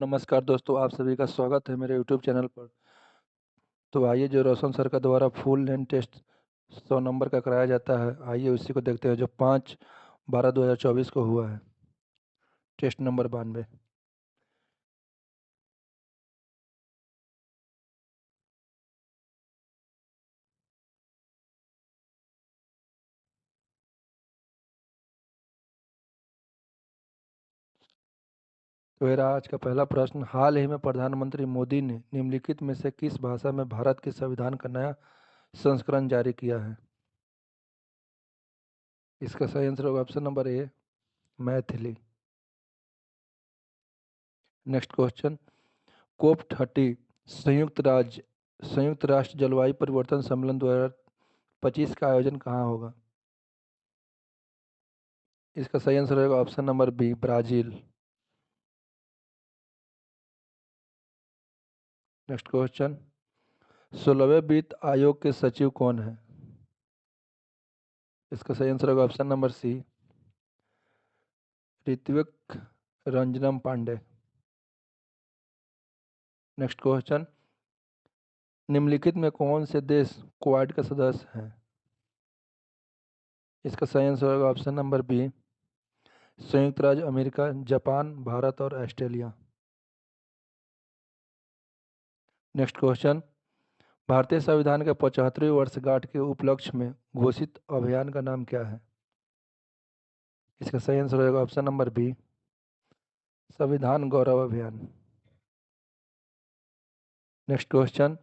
नमस्कार दोस्तों, आप सभी का स्वागत है मेरे यूट्यूब चैनल पर। तो आइए जो रोशन सर का द्वारा फुल लेंथ टेस्ट 100 नंबर का कराया जाता है, आइए उसी को देखते हैं जो 5/12/2024 को हुआ है। Test number 92। तो मेरा आज का पहला प्रश्न, हाल ही में प्रधानमंत्री मोदी ने निम्नलिखित में से किस भाषा में भारत के संविधान का नया संस्करण जारी किया है? इसका सही आंसर होगा ऑप्शन नंबर ए, मैथिली। नेक्स्ट क्वेश्चन, COP30 संयुक्त राष्ट्र जलवायु परिवर्तन सम्मेलन 2025 का आयोजन कहाँ होगा? इसका सही आंसर होगा option number B, Brazil. Next question, 16वें वित्त आयोग के सचिव कौन है? इसका सही आंसर होगा option number C, Ritwik Ranjanam Pandey. Next question, निम्नलिखित में कौन से देश क्वाड का सदस्य हैं? इसका सही आंसर होगा ऑप्शन नंबर बी, संयुक्त राज्य अमेरिका, जापान, भारत और ऑस्ट्रेलिया। नेक्स्ट क्वेश्चन, भारतीय संविधान के 75वीं वर्षगांठ के उपलक्ष्य में घोषित अभियान का नाम क्या है? इसका सही आंसर होगा ऑप्शन नंबर बी, संविधान गौरव अभियान। नेक्स्ट क्वेश्चन,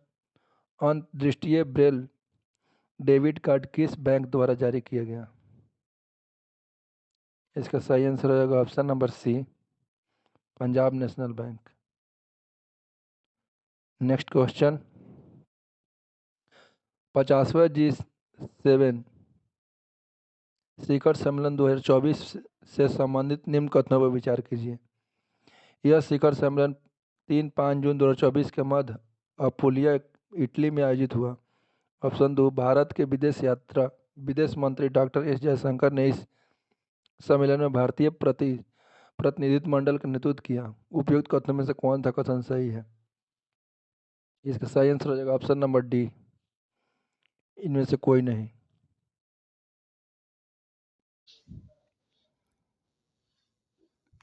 अंतर्दृष्टीय ब्रेल डेबिट कार्ड किस बैंक द्वारा जारी किया गया? इसका सही आंसर होगा option number C, Punjab National Bank. Next question, 50वां G7 शिखर सम्मेलन 2024 से संबंधित निम्न कथनों पर विचार कीजिए। यह शिखर सम्मेलन 3-5 जून 2024 के मध्य अपुलिया, इटली में आयोजित हुआ। ऑप्शन 2, भारत के विदेश मंत्री डॉक्टर एस जयशंकर ने इस सम्मेलन में भारतीय प्रतिनिधित्व का नेतृत्व किया। उपयुक्त कथनों में से कौन सा कथन सही है? इसका सही आंसर हो जाएगा ऑप्शन नंबर डी, इनमें से कोई नहीं।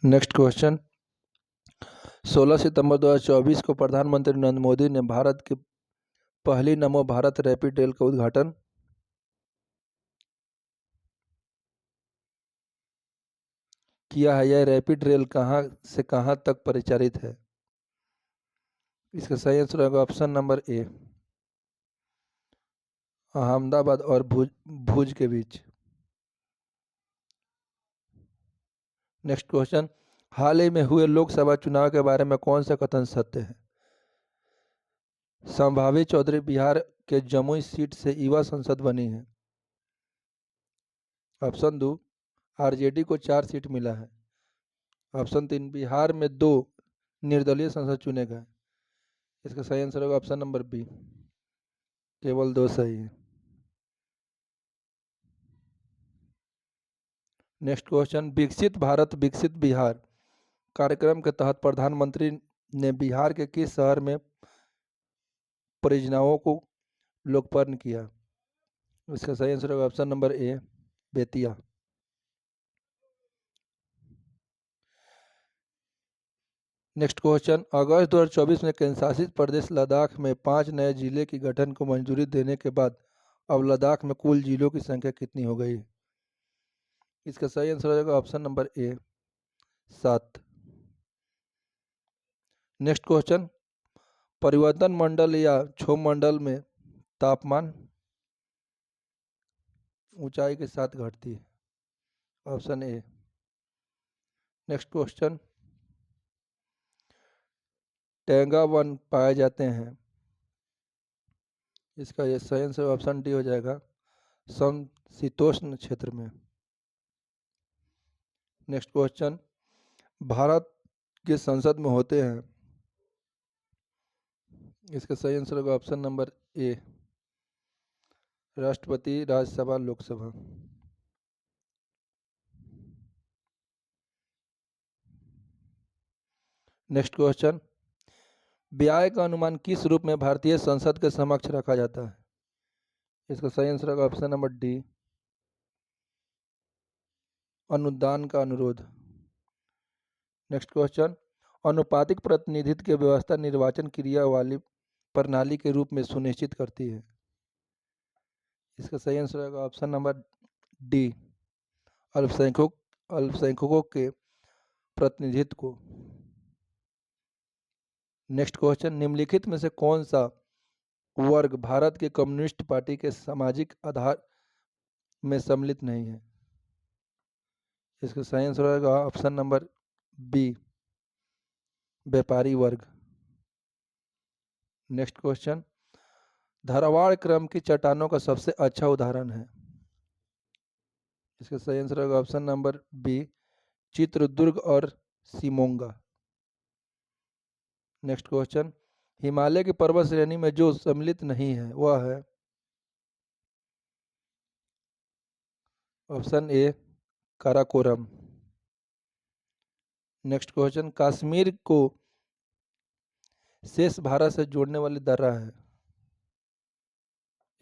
नेक्स्ट क्वेश्चन, 16 सितंबर 2024 को प्रधानमंत्री नरेंद्र मोदी ने भारत की पहली नमो भारत रैपिड रेल का उद्घाटन किया है। यह रैपिड रेल कहाँ से कहाँ तक परिचालित है? इसका सही आंसर होगा ऑप्शन नंबर ए, अहमदाबाद और भुज के बीच। नेक्स्ट क्वेश्चन, हाल ही में हुए लोकसभा चुनाव के बारे में कौन सा कथन सत्य है? संभावी चौधरी बिहार के जमुई सीट से युवा संसद बनी है। ऑप्शन 2, आरजेडी को 4 सीट मिला है। ऑप्शन 3, बिहार में 2 निर्दलीय सांसद चुने गए। इसका सही आंसर होगा ऑप्शन नंबर बी, केवल 2 सही है। नेक्स्ट क्वेश्चन, विकसित भारत विकसित बिहार कार्यक्रम के तहत प्रधानमंत्री ने बिहार के किस शहर में परियोजनाओं को लोकार्पण किया? इसका सही आंसर होगा option number A, Bettiah. Next question, अगस्त 2024 में केंद्र शासित प्रदेश लद्दाख में 5 नए जिले के गठन को मंजूरी देने के बाद अब लद्दाख में कुल जिलों की संख्या कितनी हो गई? इसका सही आंसर हो जाएगा ऑप्शन नंबर ए, 7। नेक्स्ट क्वेश्चन, परिवर्तन मंडल या क्षोभ मंडल में तापमान ऊंचाई के साथ घटती है। Option A. Next question, taiga वन पाए जाते हैं। इसका ये सही आंसर ऑप्शन डी हो जाएगा, समशीतोष्ण क्षेत्र में। नेक्स्ट क्वेश्चन, भारत के संसद में होते हैं। इसका सही आंसर होगा ऑप्शन नंबर ए, राष्ट्रपति, राज्यसभा, लोकसभा। नेक्स्ट क्वेश्चन, ब्याज का अनुमान किस रूप में भारतीय संसद के समक्ष रखा जाता है? इसका सही आंसर होगा ऑप्शन नंबर डी, अनुदान का अनुरोध। नेक्स्ट क्वेश्चन, अनुपातिक प्रतिनिधित्व की व्यवस्था निर्वाचन क्रिया वाली प्रणाली के रूप में सुनिश्चित करती है। इसका सही आंसर होगा ऑप्शन नंबर डी, अल्पसंख्यकों के प्रतिनिधित्व को। नेक्स्ट क्वेश्चन, निम्नलिखित में से कौन सा वर्ग भारत के कम्युनिस्ट पार्टी के सामाजिक आधार में सम्मिलित नहीं है? इसका सही आंसर होगा ऑप्शन नंबर बी, व्यापारी वर्ग। नेक्स्ट क्वेश्चन, धारवाड़ क्रम की चट्टानों का सबसे अच्छा उदाहरण है? इसका सही आंसर होगा ऑप्शन नंबर बी, चित्रदुर्ग और शिमोगा। नेक्स्ट क्वेश्चन, हिमालय की पर्वत श्रेणी में जो सम्मिलित नहीं है वह है? ऑप्शन ए, काराकोरम। नेक्स्ट क्वेश्चन, कश्मीर को शेष भारत से जोड़ने वाली दर्रा है?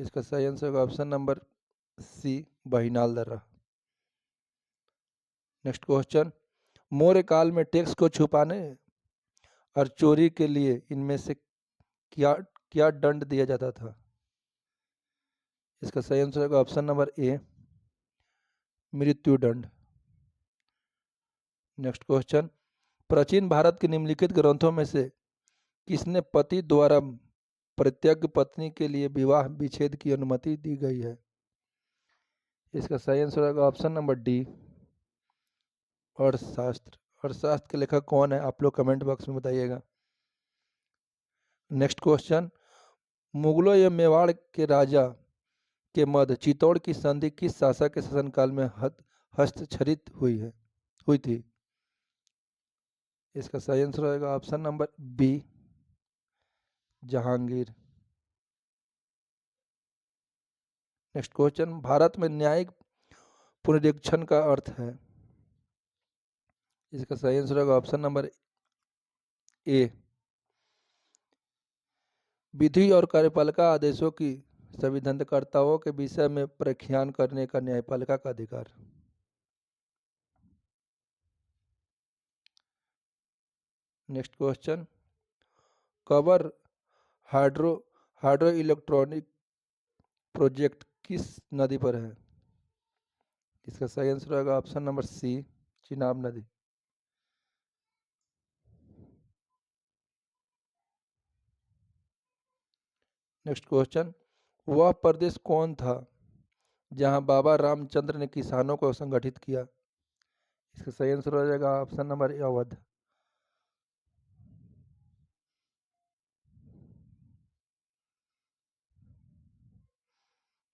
इसका सही आंसर होगा ऑप्शन नंबर सी, बहिनाल दर्रा। नेक्स्ट क्वेश्चन, मौर्य काल में टैक्स को छुपाने और चोरी के लिए इनमें से क्या क्या दंड दिया जाता था? इसका सही आंसर होगा ऑप्शन नंबर ए, मृत्युदंड। नेक्स्ट क्वेश्चन, प्राचीन भारत के निम्नलिखित ग्रंथों में से किसने पति द्वारा परित्यक्त पत्नी के लिए विवाह विच्छेद की अनुमति दी गई है? इसका सही आंसर होगा ऑप्शन नंबर डी, अर्थशास्त्र। अर्थशास्त्र के लेखक कौन है आप लोग कमेंट बॉक्स में बताइएगा। नेक्स्ट क्वेश्चन, मुगलों या मेवाड़ के राजा के मध्य चित्तौड़ की संधि किस शासक के शासनकाल में हस्तक्षरित हुई थी? इसका सही आंसर होगा option number B, Jahangir. Next question, Bharat में न्यायिक पुनरीक्षण का अर्थ है? इसका सही आंसर होगा ऑप्शन नंबर ए, विधि और कार्यपालिका आदेशों की संविधानकर्ताओं के विषय में प्रख्यान करने का न्यायपालिका का अधिकार। Next question, cover hydro electronic project किस नदी पर है? इसका सही आंसर होगा ऑप्शन नंबर सी, चिनाब नदी। नेक्स्ट क्वेश्चन, वह प्रदेश कौन था जहां बाबा रामचंद्र ने किसानों को संगठित किया? इसका सही आंसर हो जाएगा option number A, Awadh.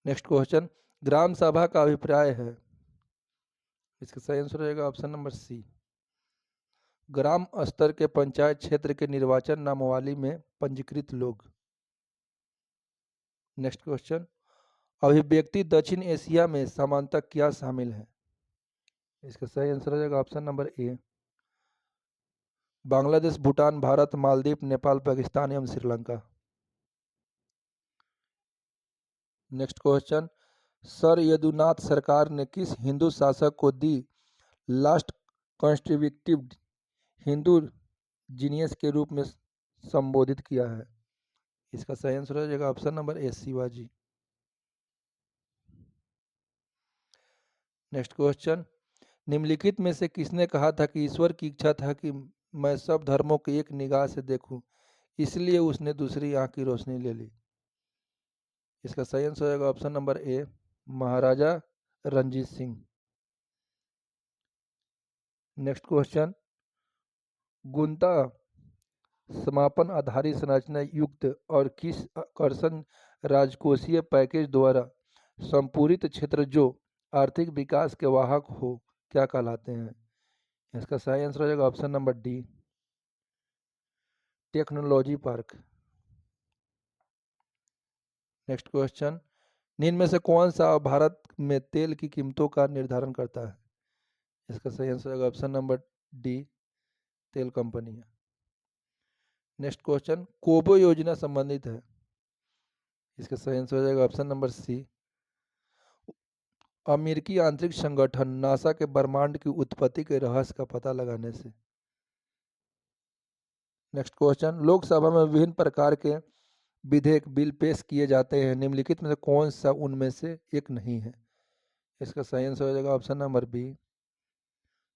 Next question, ग्राम सभा का अभिप्राय है? इसका सही आंसर रहेगा ऑप्शन नंबर सी, ग्राम स्तर के पंचायत क्षेत्र के निर्वाचन नामावली में पंजीकृत लोग। नेक्स्ट क्वेश्चन, अभिव्यक्ति दक्षिण एशिया में समानता क्या शामिल है? इसका सही आंसर हो जाएगा option number A, Bangladesh, Bhutan, Bharat, Maldives, Nepal, Pakistan एवं Sri Lanka. Next question, sir Jadunath Sarkar ने किस हिंदू शासक को the last constitutive Hindu genius के रूप में संबोधित किया है? इसका सही आंसर हो जाएगा ऑप्शन नंबर ए, शिवाजी। नेक्स्ट क्वेश्चन, निम्नलिखित में से किसने कहा था कि ईश्वर की इच्छा था कि मैं सब धर्मों को एक निगाह से देखूं, इसलिए उसने दूसरी आंख की रोशनी ले ली? इसका सही आंसर हो जाएगा option number A, Maharaja Ranjit Singh. Next question, गुंता समापन आधारित संरचना युक्त और किस आकर्षण राजकोषीय पैकेज द्वारा संपूरित क्षेत्र जो आर्थिक विकास के वाहक हो क्या कहलाते हैं? इसका सही आंसर हो जाएगा option number D, technology park. Next question, निम्न में से कौन सा भारत में तेल की कीमतों का निर्धारण करता है? इसका सही आंसर होगा ऑप्शन नंबर डी, तेल कंपनियां। नेक्स्ट क्वेश्चन, कोबो योजना संबंधित है। इसका सही आंसर हो जाएगा ऑप्शन नंबर सी। अमेरिकी अंतरिक्ष संगठन नासा के ब्रह्मांड की उत्पत्ति के रहस्य का पता लगाने से। नेक्स्ट क्वेश्चन, लोकसभा में विभिन्न प्रकार के विधेयक बिल पेश किए जाते हैं, निम्नलिखित में से कौन सा उनमें से एक नहीं है। इसका सही आंसर हो जाएगा ऑप्शन नंबर बी,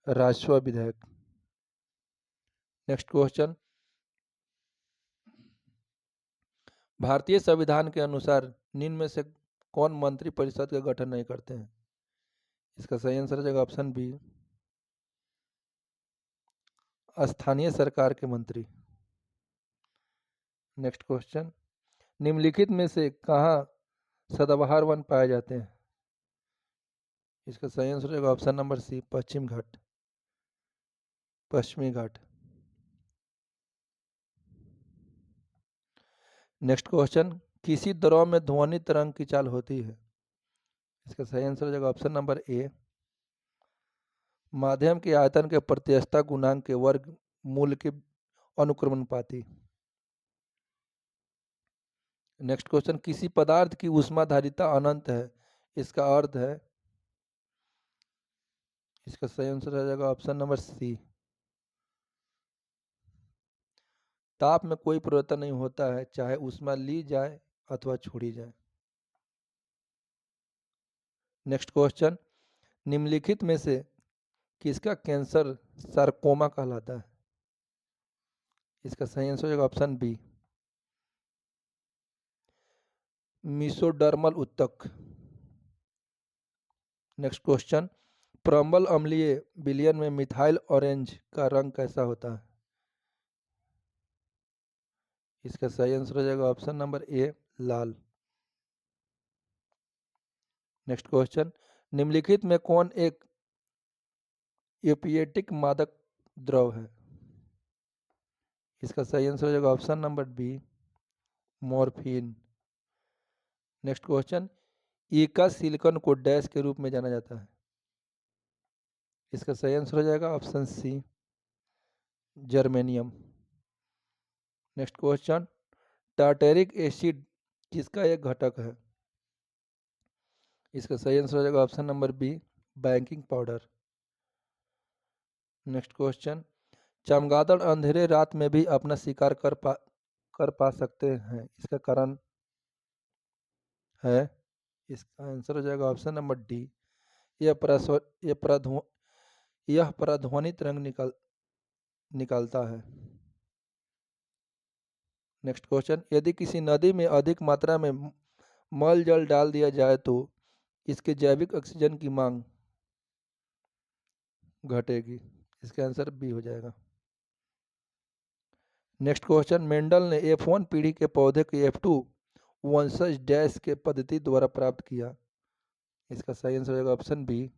राजस्व विधेयक। नेक्स्ट क्वेश्चन, भारतीय संविधान के अनुसार निम्न में से कौन मंत्री परिषद का गठन नहीं करते हैं। इसका सही आंसर हो जाएगा ऑप्शन बी, स्थानीय सरकार के मंत्री। नेक्स्ट क्वेश्चन, निम्नलिखित में से कहाँ सदाबहार वन पाए जाते हैं। इसका सही आंसर हो जाएगा ऑप्शन नंबर सी, पश्चिमी घाट। नेक्स्ट क्वेश्चन, किसी द्रव में ध्वनि तरंग की चाल होती है। इसका सही आंसर हो जाएगा ऑप्शन नंबर ए, माध्यम के आयतन के प्रत्यस्तता गुणांक के वर्ग मूल के अनुक्रमानुपाती। नेक्स्ट क्वेश्चन, किसी पदार्थ की ऊष्माधारिता अनंत है, इसका अर्थ है। इसका सही आंसर हो जाएगा ऑप्शन नंबर सी, ताप में कोई परिवर्तन नहीं होता है, चाहे ऊष्मा ली जाए अथवा छोड़ी जाए। नेक्स्ट क्वेश्चन, निम्नलिखित में से किसका कैंसर सार्कोमा कहलाता है। इसका सही आंसर हो जाएगा ऑप्शन बी, मीसोडर्मल उत्तक। नेक्स्ट क्वेश्चन, परम्बल अम्लीय विलयन में मिथाइल ऑरेंज का रंग कैसा होता है। इसका सही आंसर हो जाएगा ऑप्शन नंबर ए, लाल। नेक्स्ट क्वेश्चन, निम्नलिखित में कौन एक ओपिएटिक मादक द्रव है। इसका सही आंसर हो जाएगा option number B, morphine. Next question, ईका सिलिकॉन को डैश के रूप में जाना जाता है। इसका सही आंसर हो जाएगा option C, germanium. Next question, tartaric acid किसका एक घटक है। इसका सही आंसर हो जाएगा option number B, baking powder. Next question, चमगादड़ अंधेरे रात में भी अपना शिकार कर पा सकते हैं, इसका कारण है। इसका आंसर हो जाएगा ऑप्शन नंबर डी, यह प्रस्व यह प्रध्व यह प्रध्वनित रंग निकालता है। नेक्स्ट क्वेश्चन, यदि किसी नदी में अधिक मात्रा में मल जल डाल दिया जाए तो इसके जैविक ऑक्सीजन की मांग घटेगी। इसका आंसर बी हो जाएगा। नेक्स्ट क्वेश्चन, मेंडल ने F1 पीढ़ी के पौधे के F2 वंशज डैश के पद्धति द्वारा प्राप्त किया। इसका सही आंसर हो जाएगा ऑप्शन बी,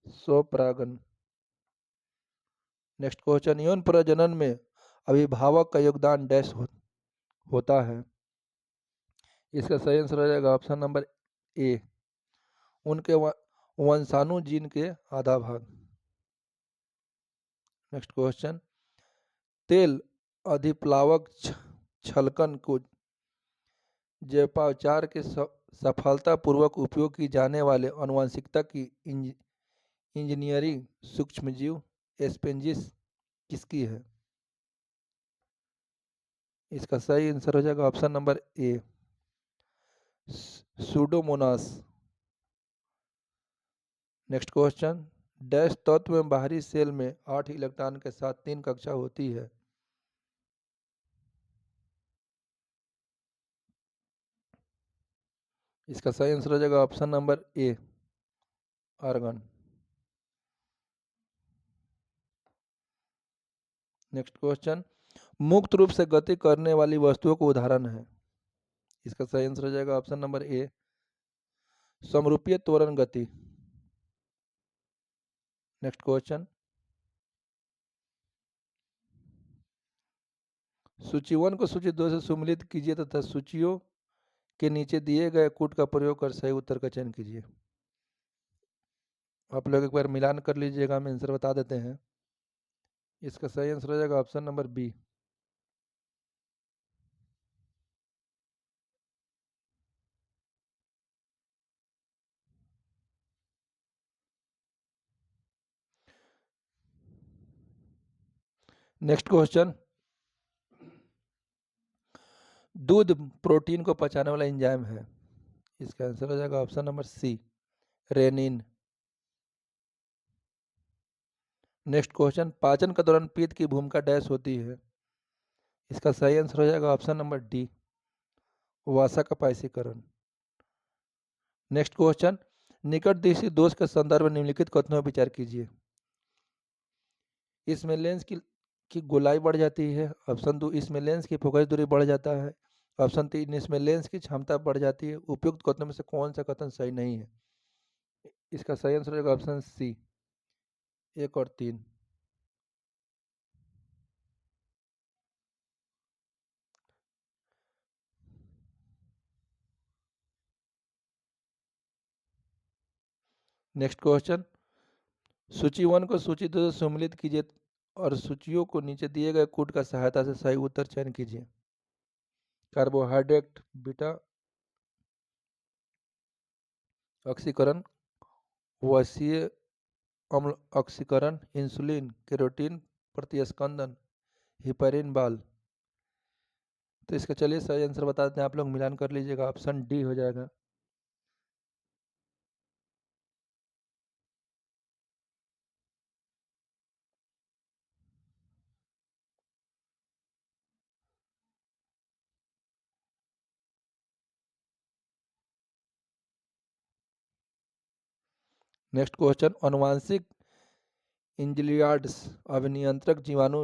स्वपरागन। नेक्स्ट क्वेश्चन, यौन प्रजनन में अभिभावक का योगदान डैश होता है। इसका सही आंसर हो जाएगा ऑप्शन नंबर ए, उनके वंशाणु जीन के आधा भाग। नेक्स्ट क्वेश्चन, तेल अधिप्लावक छलकन को जैवोपचार के सफलतापूर्वक उपयोग की जाने वाले आनुवंशिकता की इंजीनियरिंग सूक्ष्मजीव एस्पेंजिस किसकी है। इसका सही आंसर हो जाएगा ऑप्शन नंबर ए, सूडोमोनास। नेक्स्ट क्वेश्चन, डैश तत्व में बाहरी सेल में 8 इलेक्ट्रॉन के साथ 3 कक्षा होती है। इसका सही आंसर हो जाएगा option number A, argon. Next question, मुक्त रूप से गति करने वाली वस्तुओं को उदाहरण है। इसका सही आंसर हो जाएगा ऑप्शन नंबर ए, समरूपीय त्वरण गति। नेक्स्ट क्वेश्चन, सूची 1 को सूची 2 से सम्मिलित कीजिए तथा सूचियों के नीचे दिए गए कूट का प्रयोग कर सही उत्तर का चयन कीजिए। आप लोग एक बार मिलान कर लीजिएगा, हम आंसर बता देते हैं। इसका सही आंसर हो जाएगा option number B, next question, दूध प्रोटीन को पचाने वाला एंजाइम है। इसका आंसर हो जाएगा option number C, rennin. Next question, पाचन के दौरान पित्त की भूमिका डैश होती है। इसका सही आंसर हो जाएगा ऑप्शन नंबर डी, वसा का पाइसीकरण। नेक्स्ट क्वेश्चन, निकट दृष्टि दोष के संदर्भ में निम्नलिखित कथनों पर विचार कीजिए। इसमें लेंस की गोलाई बढ़ जाती है। ऑप्शन 2, इसमें लेंस की फोकस दूरी बढ़ जाता है। ऑप्शन 3, इसमें लेंस की क्षमता बढ़ जाती है। उपयुक्त कथनों में से कौन सा कथन सही नहीं है? इसका सही आंसर होगा ऑप्शन सी, 1 और 3। नेक्स्ट क्वेश्चन, सूची 1 को सूची 2 से सम्मिलित कीजिए और सूचियों को नीचे दिए गए कूट का सहायता से सही उत्तर चयन कीजिए। कार्बोहाइड्रेट, बीटा ऑक्सीकरण, वसीय अम्ल ऑक्सीकरण, इंसुलिन, केरोटीन प्रतिस्पंदन, हिपैरिन बाल। तो इसका चलिए सही आंसर बता देते हैं, आप लोग मिलान कर लीजिएगा। ऑप्शन डी हो जाएगा। नेक्स्ट क्वेश्चन, अनुवांशिक इंजिलियाड्स अभिनियंत्रक जीवाणु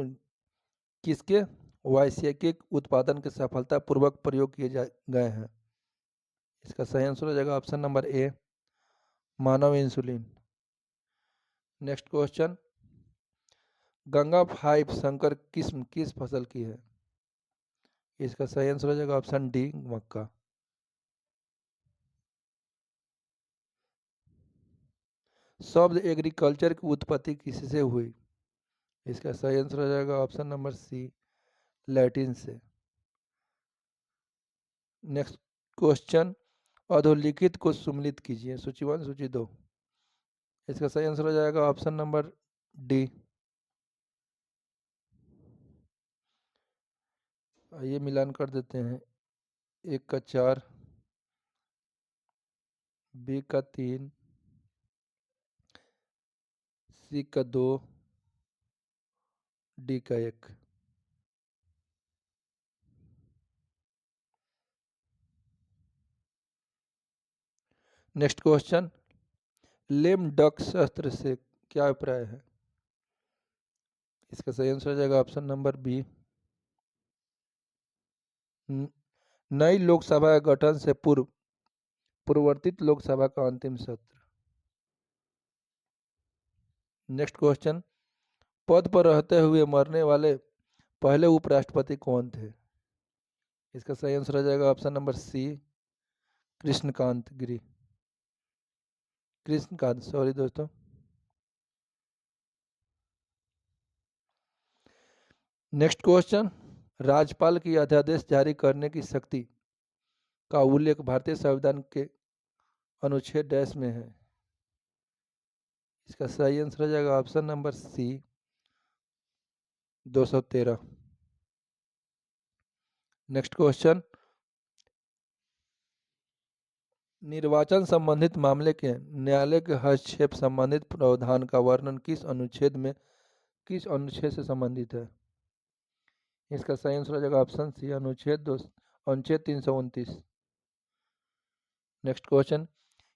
किसके वैश्विक उत्पादन के सफलतापूर्वक प्रयोग किए गए हैं? इसका सही आंसर हो जाएगा ऑप्शन नंबर ए, मानव इंसुलिन। नेक्स्ट क्वेश्चन, गंगा 5 संकर किस्म किस फसल की है? इसका सही आंसर हो जाएगा ऑप्शन डी, मक्का। शब्द एग्रीकल्चर की उत्पत्ति किससे हुई? इसका सही आंसर हो जाएगा ऑप्शन नंबर सी, लैटिन से। नेक्स्ट क्वेश्चन, अधोलिखित को सुमेलित कीजिए। सूची 1 सूची 2। इसका सही आंसर हो जाएगा ऑप्शन नंबर डी। ये मिलान कर देते हैं। 1 का 4, बी का 3, सी का 2, डी का 1। नेक्स्ट क्वेश्चन, लेम डक शस्त्र से क्या अभिप्राय है? इसका सही आंसर हो जाएगा ऑप्शन नंबर बी, नई लोकसभा के गठन से पूर्व पूर्ववर्तित लोकसभा का अंतिम सत्र। नेक्स्ट क्वेश्चन, पद पर रहते हुए मरने वाले पहले उपराष्ट्रपति कौन थे? इसका सही आंसर हो जाएगा ऑप्शन नंबर सी, कृष्णकांत गिरी। कृष्णकांत, सॉरी दोस्तों। नेक्स्ट क्वेश्चन, राज्यपाल की अध्यादेश जारी करने की शक्ति का उल्लेख भारतीय संविधान के अनुच्छेद डैश में है? इसका सही आंसर हो जाएगा option number C, 213। Next question, निर्वाचन संबंधित मामले के न्यायालय के हस्तक्षेप संबंधित प्रावधान का वर्णन किस अनुच्छेद से संबंधित है? इसका सही आंसर हो जाएगा ऑप्शन सी, अनुच्छेद 329। नेक्स्ट क्वेश्चन,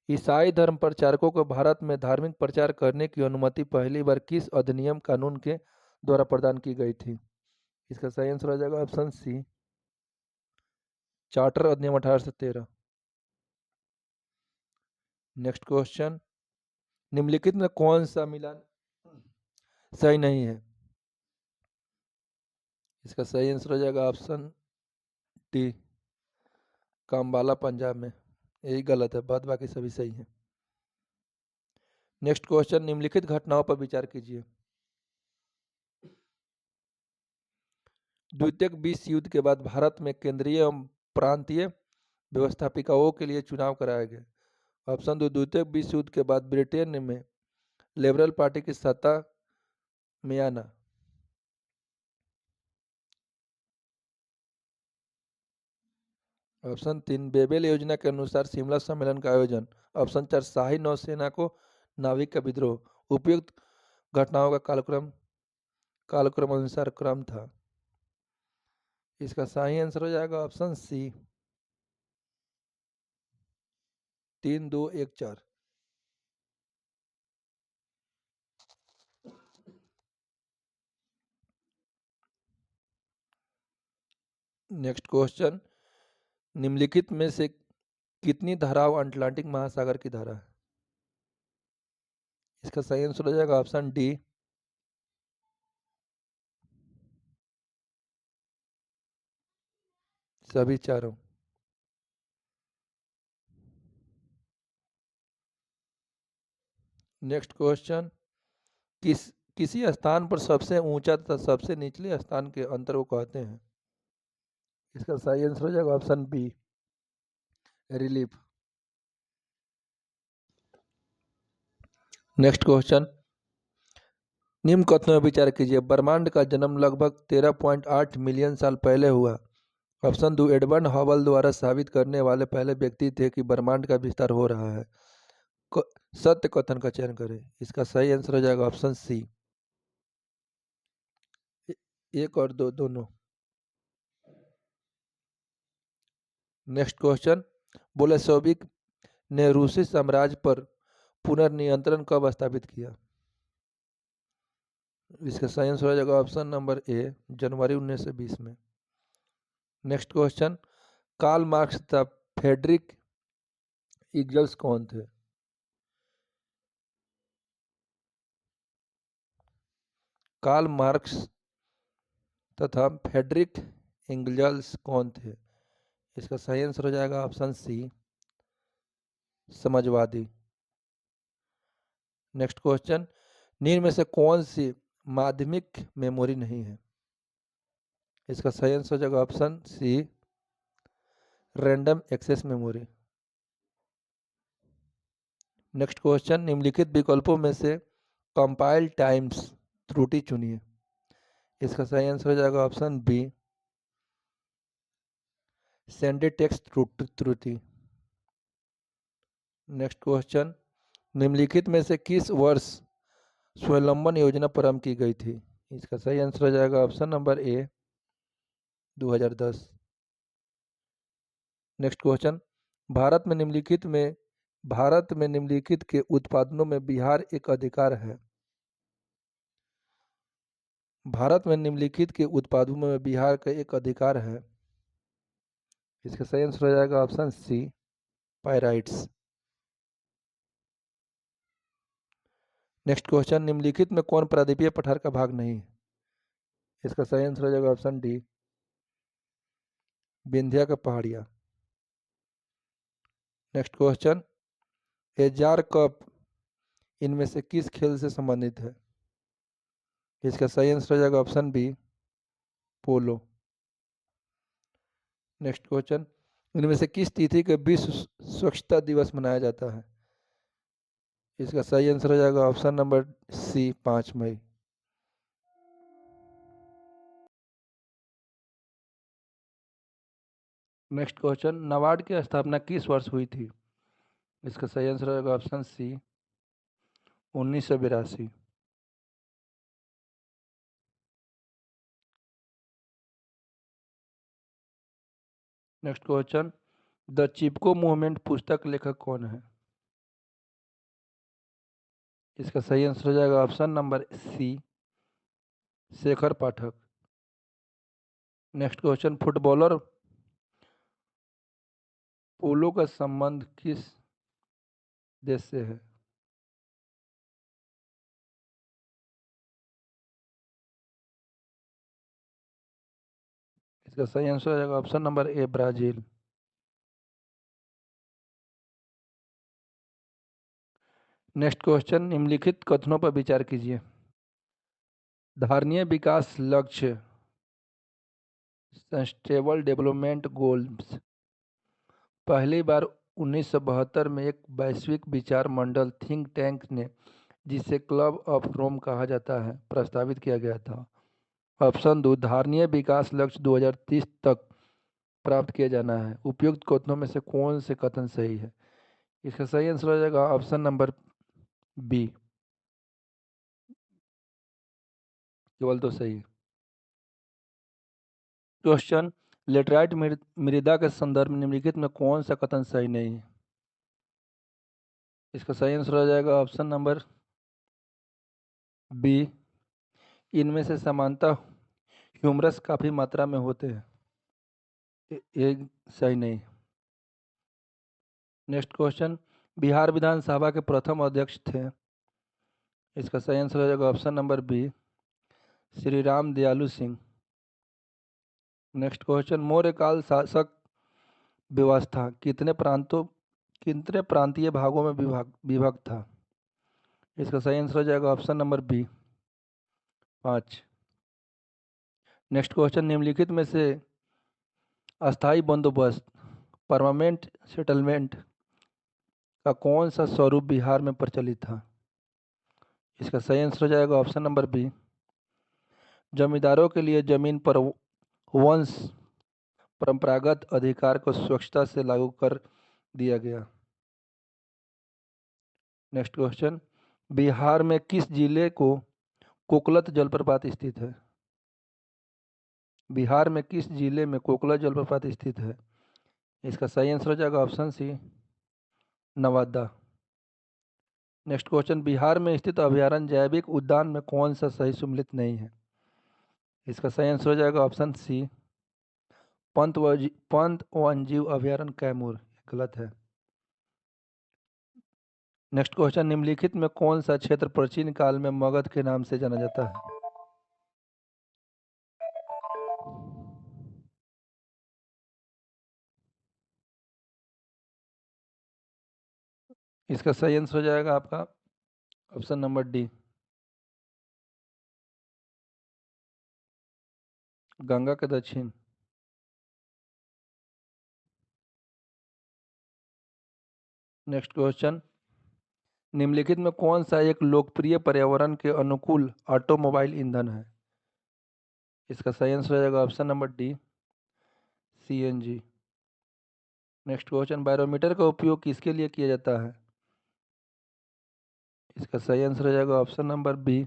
ईसाई धर्म प्रचारकों को भारत में धार्मिक प्रचार करने की अनुमति पहली बार किस अधिनियम कानून के द्वारा प्रदान की गई थी? इसका सही आंसर हो जाएगा ऑप्शन सी, चार्टर अधिनियम 1813। नेक्स्ट क्वेश्चन, निम्नलिखित में कौन सा मिलान सही नहीं है? इसका सही आंसर हो जाएगा ऑप्शन डी, काम्बाला पंजाब में। यही गलत है, बाद बाकी सभी सही है। नेक्स्ट क्वेश्चन, निम्नलिखित घटनाओं पर विचार कीजिए। द्वितीय विश्व युद्ध के बाद भारत में केंद्रीय एवं प्रांतीय व्यवस्थापिकाओं के लिए चुनाव कराया गया। ऑप्शन 2, द्वितीय विश्व युद्ध के बाद ब्रिटेन में लिबरल पार्टी की सत्ता में आना। ऑप्शन 3 बेबेल योजना के अनुसार शिमला सम्मेलन का आयोजन। ऑप्शन 4 शाही नौसेना को नाविक का विद्रोह। उपयुक्त घटनाओं का कालक्रम अनुसार क्रम था। इसका सही आंसर हो जाएगा ऑप्शन सी 3 2 1 4। नेक्स्ट क्वेश्चन, निम्नलिखित में से कितनी धाराओं अटलांटिक महासागर की धारा है? इसका सही आंसर हो जाएगा ऑप्शन डी सभी चारों। नेक्स्ट क्वेश्चन, किसी स्थान पर सबसे ऊंचा तथा सबसे निचले स्थान के अंतर को कहते हैं? इसका सही आंसर हो जाएगा option B relief. Next question, निम्न कथनों में विचार कीजिए। ब्रह्मांड का जन्म लगभग 13.8 मिलियन साल पहले हुआ। ऑप्शन 2 एडवर्ड हबल द्वारा साबित करने वाले पहले व्यक्ति थे कि ब्रह्मांड का विस्तार हो रहा है। सत्य कथन का चयन करें। इसका सही आंसर हो जाएगा ऑप्शन सी 1 और 2 दोनों। नेक्स्ट क्वेश्चन, बोलेशविक ने रूसी साम्राज्य पर पुनर्नियंत्रण कब स्थापित किया? इसका सही आंसर हो जाएगा ऑप्शन नंबर ए जनवरी 1920 में। नेक्स्ट क्वेश्चन, कार्ल मार्क्स तथा फ्रेडरिक एंगल्स कौन थे? कार्ल मार्क्स तथा फ्रेडरिक एंगल्स कौन थे? इसका सही आंसर हो जाएगा ऑप्शन सी समाजवादी। नेक्स्ट क्वेश्चन, निम्न में से कौन सी माध्यमिक मेमोरी नहीं है? इसका सही आंसर हो जाएगा option C random access memory. Next question, निम्नलिखित विकल्पों में से कंपाइल टाइम्स त्रुटि चुनिए। इसका सही आंसर हो जाएगा ऑप्शन बी सेंडेटेक्स्ट त्रुटि। नेक्स्ट क्वेश्चन, निम्नलिखित में से किस वर्ष स्वावलंबन योजना प्रारंभ की गई थी? इसका सही आंसर हो जाएगा ऑप्शन नंबर ए 2010। नेक्स्ट क्वेश्चन, भारत में निम्नलिखित के उत्पादनों में बिहार एक अधिकार है? भारत में निम्नलिखित के उत्पादों में बिहार का एक अधिकार है। इसका सही आंसर हो जाएगा option C pyrites. Next question, निम्नलिखित में कौन प्रायद्वीपीय पठार का भाग नहीं है? इसका सही आंसर हो जाएगा ऑप्शन डी विंध्या का पहाड़िया। नेक्स्ट क्वेश्चन, एजार कप इनमें से किस खेल से संबंधित है? इसका सही आंसर हो जाएगा ऑप्शन बी पोलो। नेक्स्ट क्वेश्चन, इनमें से किस तिथि के विश्व स्वच्छता दिवस मनाया जाता है? इसका सही आंसर हो जाएगा ऑप्शन नंबर सी 5 मई। नेक्स्ट क्वेश्चन, नाबार्ड की स्थापना किस वर्ष हुई थी? इसका सही आंसर होगा option C 1982। Next question, the Chipko movement पुस्तक लेखक कौन है? इसका सही आंसर हो जाएगा option number C Shekhar Pathak. Next question, footballer polo का संबंध किस देश से है? इसका सही आंसर हो जाएगा ऑप्शन नंबर ए ब्राजील। नेक्स्ट क्वेश्चन, निम्नलिखित कथनों पर विचार कीजिए। धारणीय विकास लक्ष्य सस्टेनेबल डेवलपमेंट गोल्स पहली बार 1972 में एक वैश्विक विचार मंडल थिंक टैंक ने, जिसे क्लब ऑफ रोम कहा जाता है, प्रस्तावित किया गया था। ऑप्शन 2 धारणीय विकास लक्ष्य 2030 तक प्राप्त किया जाना है। उपयुक्त कथनों में से कौन से कथन सही है? इसका सही आंसर हो जाएगा ऑप्शन नंबर बी, केवल तो सही है। क्वेश्चन, लेटराइट मृदा के संदर्भ में निम्नलिखित में कौन सा कथन सही नहीं है? इसका सही आंसर हो जाएगा ऑप्शन नंबर बी, इनमें से समानता ह्यूमरस काफी मात्रा में होते हैं। ये सही नहीं। नेक्स्ट क्वेश्चन, बिहार विधानसभा के प्रथम अध्यक्ष थे। इसका सही आंसर हो जाएगा option number B, Shri Ram Dayalu Singh. Next question, मौर्यकाल शासक व्यवस्था कितने प्रांतीय भागों में विभक्त था? इसका सही आंसर हो जाएगा option number B, 5। Next question, निम्नलिखित में से अस्थाई बंदोबस्त परमानेंट सेटलमेंट का कौन सा स्वरूप बिहार में प्रचलित था? इसका सही आंसर हो जाएगा ऑप्शन नंबर बी, जमींदारों के लिए जमीन पर वंश परंपरागत अधिकार को स्वच्छता से लागू कर दिया गया। नेक्स्ट क्वेश्चन, बिहार में किस जिले को कोकलत जलप्रपात स्थित है? बिहार में किस जिले में कोकलत जलप्रपात स्थित है? इसका सही आंसर हो जाएगा option C, Nawada. Next question, Bihar में स्थित अभयारण्य जैविक उद्यान में कौन सा सही सम्मिलित नहीं है? इसका सही आंसर हो जाएगा ऑप्शन सी, पंत वन्यजीव अभयारण्य कैमूर। गलत है। नेक्स्ट क्वेश्चन, निम्नलिखित में कौन सा क्षेत्र प्राचीन काल में मगध के नाम से जाना जाता है? इसका सही आंसर हो जाएगा आपका ऑप्शन नंबर डी, गंगा के दक्षिण। नेक्स्ट क्वेश्चन, निम्नलिखित में कौन सा एक लोकप्रिय पर्यावरण के अनुकूल ऑटोमोबाइल ईंधन है? इसका सही आंसर हो जाएगा option number D, CNG. Next question, barometer का उपयोग किसके लिए किया जाता है? इसका सही आंसर हो जाएगा ऑप्शन नंबर बी,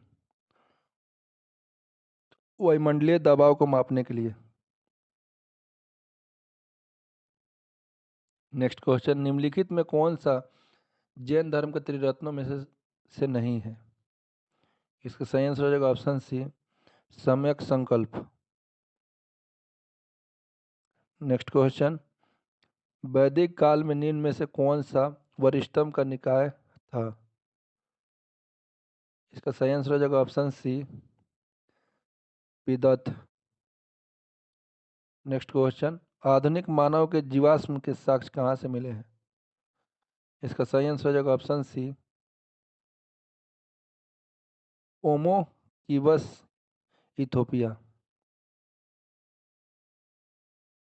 वायुमंडलीय दबाव को मापने के लिए। नेक्स्ट क्वेश्चन, निम्नलिखित में कौन सा जैन धर्म के त्रिरत्नों में से नहीं है? इसका सही आंसर हो जाएगा ऑप्शन सी, सम्यक संकल्प। नेक्स्ट क्वेश्चन, वैदिक काल में निम्न में से कौन सा वरिष्ठतम का निकाय था? इसका सही आंसर हो जाएगा ऑप्शन सी, विदत। नेक्स्ट क्वेश्चन, आधुनिक मानव के जीवाश्म के साक्ष्य कहाँ से मिले हैं? इसका सही आंसर हो जाएगा option C, Omo Kibish, Ethiopia.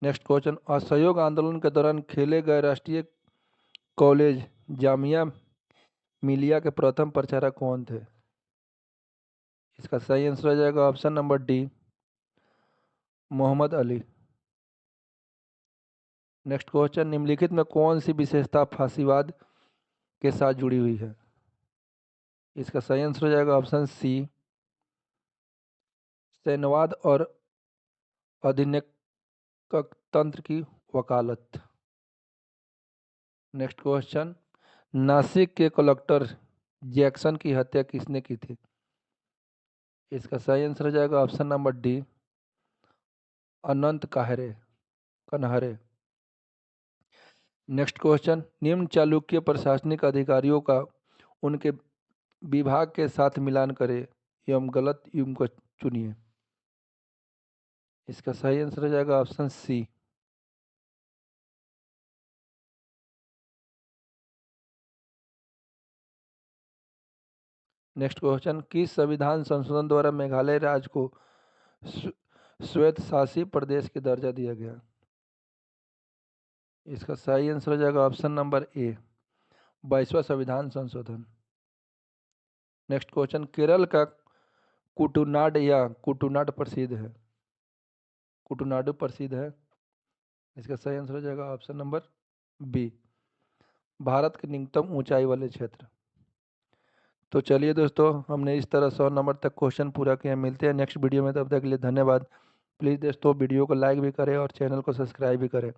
Next question, असहयोग आंदोलन के दौरान खेले गए राष्ट्रीय कॉलेज जामिया मिलिया के प्रथम प्रचारक कौन थे? इसका सही आंसर हो जाएगा option number D, Mohammad Ali. Next question, निम्नलिखित में कौन सी विशेषता फासीवाद के साथ जुड़ी हुई है? इसका सही आंसर हो जाएगा ऑप्शन सी, सैन्यवाद और अधिनियमक तंत्र की वकालत। नेक्स्ट क्वेश्चन, नासिक के कलेक्टर जैक्सन की हत्या किसने की थी? इसका सही आंसर हो जाएगा ऑप्शन नंबर डी, अनंत कन्हरे। नेक्स्ट क्वेश्चन, निम्न चालुक्य प्रशासनिक अधिकारियों का उनके विभाग के साथ मिलान करें एवं गलत युग्म को चुनिए। इसका सही आंसर हो जाएगा ऑप्शन सी, नेक्स्ट क्वेश्चन, किस संविधान संशोधन द्वारा मेघालय राज्य को स्वायत्त शासी प्रदेश की दर्जा दिया गया? इसका सही आंसर हो जाएगा ऑप्शन नंबर ए, 22वां संविधान संशोधन। नेक्स्ट क्वेश्चन, केरल का कुटुनाड प्रसिद्ध है? कुटुनाडु प्रसिद्ध है? इसका सही आंसर हो जाएगा ऑप्शन नंबर बी, भारत के निम्नतम ऊंचाई वाले क्षेत्र। तो चलिए दोस्तों, हमने इस तरह 100 नंबर तक क्वेश्चन पूरा किया। मिलते हैं नेक्स्ट वीडियो में, तब तक के लिए धन्यवाद। प्लीज़ दोस्तों वीडियो को लाइक भी करें और चैनल को सब्सक्राइब भी करें।